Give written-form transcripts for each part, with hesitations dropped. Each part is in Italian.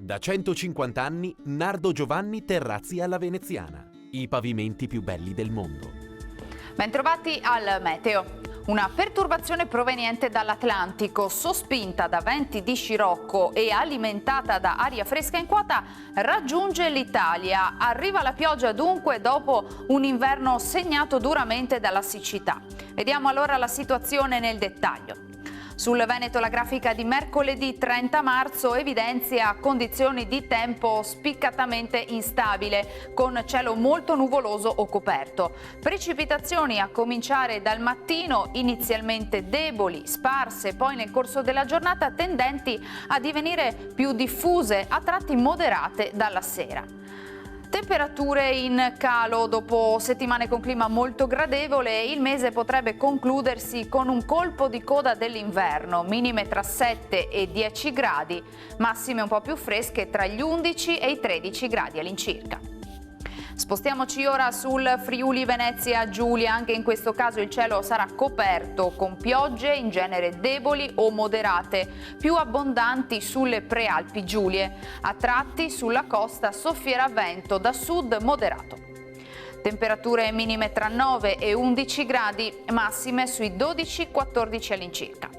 Da 150 anni Nardo Giovanni Terrazzi alla Veneziana. I pavimenti più belli del mondo. Bentrovati al meteo. Una perturbazione proveniente dall'Atlantico, sospinta da venti di scirocco e alimentata da aria fresca in quota, raggiunge l'Italia. Arriva la pioggia dunque dopo un inverno segnato duramente dalla siccità. Vediamo allora la situazione nel dettaglio. Sul Veneto la grafica di mercoledì 30 marzo evidenzia condizioni di tempo spiccatamente instabile, con cielo molto nuvoloso o coperto. Precipitazioni a cominciare dal mattino, inizialmente deboli, sparse, poi nel corso della giornata tendenti a divenire più diffuse, a tratti moderate dalla sera. Temperature in calo. Dopo settimane con clima molto gradevole, il mese potrebbe concludersi con un colpo di coda dell'inverno, minime tra 7 e 10 gradi, massime un po' più fresche tra gli 11 e i 13 gradi all'incirca. Spostiamoci ora sul Friuli Venezia Giulia. Anche in questo caso il cielo sarà coperto con piogge in genere deboli o moderate, più abbondanti sulle prealpi Giulie. A tratti sulla costa soffierà vento da sud moderato. Temperature minime tra 9 e 11 gradi, massime sui 12-14 all'incirca.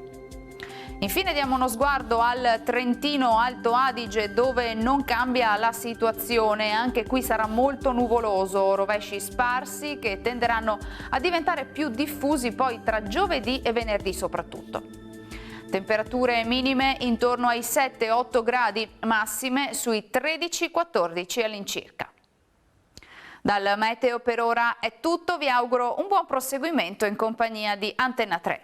Infine diamo uno sguardo al Trentino Alto Adige, dove non cambia la situazione. Anche qui sarà molto nuvoloso, rovesci sparsi che tenderanno a diventare più diffusi poi tra giovedì e venerdì soprattutto. Temperature minime intorno ai 7-8 gradi, massime sui 13-14 all'incirca. Dal meteo per ora è tutto, vi auguro un buon proseguimento in compagnia di Antenna 3.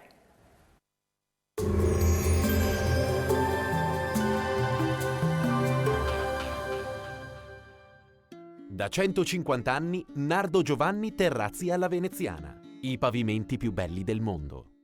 Da 150 anni Nardo Giovanni Terrazzi alla Veneziana. I pavimenti più belli del mondo.